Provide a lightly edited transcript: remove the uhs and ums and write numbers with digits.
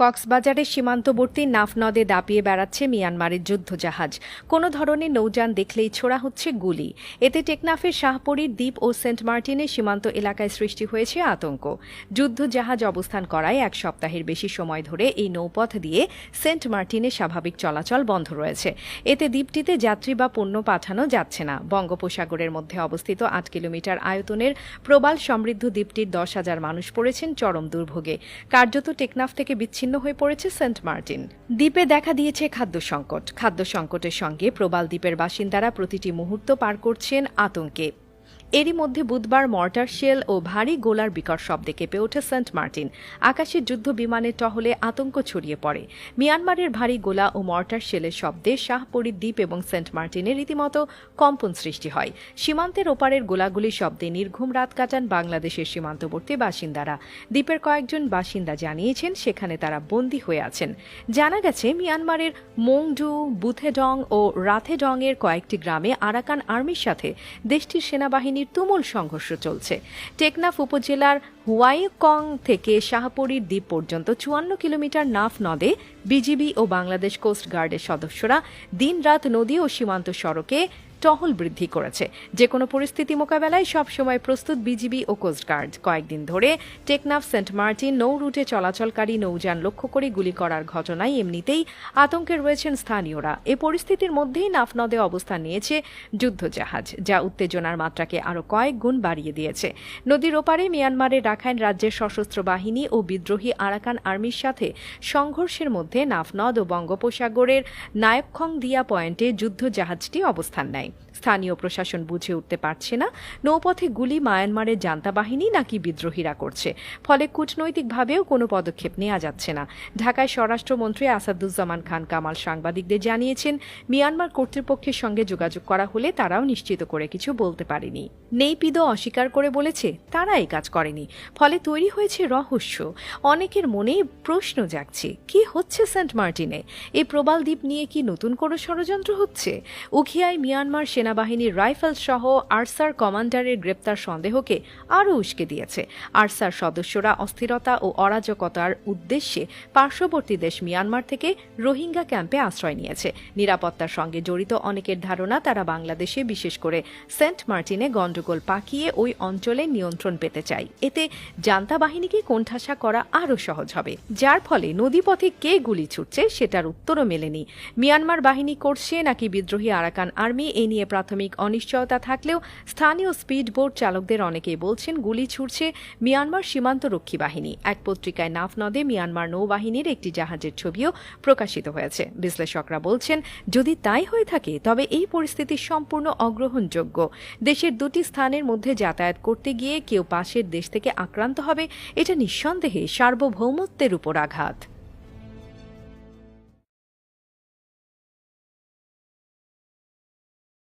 কক্সবাজারের সীমান্তবর্তী নাফ নদে দাপিয়ে বেড়াচ্ছে মিয়ানমারের যুদ্ধজাহাজ। কোনো ধরনের নৌযান দেখলেই ছোড়া হচ্ছে গুলি। এতে টেকনাফের শাহপরীর দ্বীপ ও সেন্ট মার্টিনের সীমান্ত এলাকায় সৃষ্টি হয়েছে আতঙ্ক। যুদ্ধজাহাজ অবস্থান করায় এক সপ্তাহের বেশি সময় ধরে এই নৌপথ দিয়ে সেন্ট মার্টিনে স্বাভাবিক চলাচল বন্ধ রয়েছে। এতে দ্বীপটিতে যাত্রী বা পণ্য পাঠানো যাচ্ছে না। বঙ্গোপসাগরের মধ্যে অবস্থিত ৮ কিলোমিটার আয়তনের প্রবাল সমৃদ্ধ দ্বীপটির 10,000 মানুষ পড়েছেন চরম দুর্ভোগে। কার্যত টেকনাফ থেকে বিচ্ছিন্ন হয়ে পড়েছে সেন্ট মার্টিন। দ্বীপে দেখা দিয়েছে খাদ্য সংকটের সঙ্গে প্রবাল দ্বীপের বাসিন্দারা প্রতিটি মুহূর্ত পার করছেন আতঙ্কে। এরই মধ্যে বুধবার মর্টার শেল ও ভারী গোলার বিকট শব্দে কেঁপে ওঠে সেন্ট মার্টিন। আকাশে যুদ্ধ বিমানের টহলে আতঙ্ক ছড়িয়ে পড়ে। মিয়ানমারের ভারী গোলা ও মর্টার শেলের শব্দে শাহপরীর দ্বীপ এবং সেন্ট মার্টিনে রীতিমতো কম্পন সৃষ্টি হয়। সীমান্তের ওপারের গোলাগুলির শব্দে নির্ঘুম রাত কাটান বাংলাদেশের সীমান্তবর্তী বাসিন্দারা। দ্বীপের কয়েকজন বাসিন্দা জানিয়েছেন সেখানে তারা বন্দী হয়ে আছেন। জানা গেছে মিয়ানমারের মোংডু, বুথেডং ও রাথেডং এর কয়েকটি গ্রামে আরাকান আর্মির সাথে দেশটির সেনাবাহিনী তুমুল সংঘর্ষ চলছে। টেকনাফ উপজেলার হুয়াইকং থেকে শাহপরীর দ্বীপ পর্যন্ত 54 কিলোমিটার নাফ নদে বিজিবি ও বাংলাদেশ কোস্ট গার্ডের সদস্যরা দিনরাত নদী ও সীমান্ত সড়কে টহল বৃদ্ধি করেছে। যে কোনো পরিস্থিতি মোকাবেলায় সবসময় প্রস্তুত বিজিবি ও কোস্টগার্ড। কয়েকদিন ধরে টেকনাফ সেন্ট মার্টিন নৌ রুটে চলাচলকারী নৌযান লক্ষ্য করে গুলি করার ঘটনায় এমনিতেই আতঙ্কে রয়েছেন স্থানীয়রা। এ পরিস্থিতির মধ্যেই নাফ নদে অবস্থান নিয়েছে যুদ্ধজাহাজ, যা উত্তেজনার মাত্রাকে আরও কয়েক গুণ বাড়িয়ে দিয়েছে। নদীর ওপারে মিয়ানমারের রাখাইন রাজ্যের সশস্ত্র বাহিনী ও বিদ্রোহী আরাকান আর্মির সাথে সংঘর্ষের মধ্যে নাফনদ ও বঙ্গোপসাগরের নায়কখং দিয়া পয়েন্টে যুদ্ধজাহাজটি অবস্থান নেয়। স্থানীয় প্রশাসন বুঝে উঠতে পারছে না নৌপথে গুলি মায়ানমারের জান্তা বাহিনী নাকি বিদ্রোহীরা করছে। ফলে কূটনৈতিকভাবেও কোনো পদক্ষেপ নেওয়া যাচ্ছে না। ঢাকায় স্বরাষ্ট্রমন্ত্রী আসাদুজ্জামান খান কামাল সাংবাদিকদের জানিয়েছেন, মিয়ানমার কর্তৃপক্ষের সঙ্গে যোগাযোগ করা হলে তারাও নিশ্চিত করে কিছু বলতে পারেনি। নেইপিদো অস্বীকার করে বলেছে তারা এই কাজ করেনি। ফলে তৈরি হয়েছে রহস্য। অনেকের মনেই প্রশ্ন জাগছে, কি হচ্ছে সেন্ট মার্টিনে? এই প্রবাল দ্বীপ নিয়ে কি নতুন কোনো ষড়যন্ত্র হচ্ছে? উখিয়ায় মিয়ানমার সেনাবাহিনীর রাইফেল সহ আরসার কমান্ডারের গ্রেপ্তার সন্দেহকে আরও উস্কে দিয়েছে। আরসার সদস্যরা অস্থিরতা ও অরাজকতার উদ্দেশ্যে পার্শ্ববর্তী দেশ মিয়ানমার থেকে রোহিঙ্গা ক্যাম্পে আশ্রয় নিয়েছে। নিরাপত্তার সঙ্গে জড়িত অনেকের ধারণা তারা বাংলাদেশে, বিশেষ করে সেন্ট মার্টিনে গণ্ডগোল পাকিয়ে ওই অঞ্চলে নিয়ন্ত্রণ পেতে চায়। এতে জান্তা বাহিনীকে কোণঠাসা করা আরও সহজ হবে, যার ফলে নদীপথে কে গুলি ছুটছে সেটার উত্তরও মেলেনি। মিয়ানমার বাহিনী করছে নাকি বিদ্রোহী আরাকান আর্মি, এ নিয়ে প্রাথমিক অনিশ্চয়তা থাকলেও স্থানীয় স্পিড বোট চালকদের অনেকেই বলছেন গুলি ছুড়ছে মিয়ানমার সীমান্তরক্ষী বাহিনী। এক পত্রিকায় নাফ নদে মিয়ানমার নৌবাহিনীর একটি জাহাজের ছবিও প্রকাশিত হয়েছে। বিশ্লেষকরা বলছেন, যদি তাই হয়ে থাকে তবে এই পরিস্থিতি সম্পূর্ণ অগ্রহণযোগ্য। দেশের দুটি স্থানের মধ্যে যাতায়াত করতে গিয়ে কেউ পাশের দেশ থেকে আক্রান্ত হবে, এটা নিঃসন্দেহে সার্বভৌমত্বের উপর আঘাত।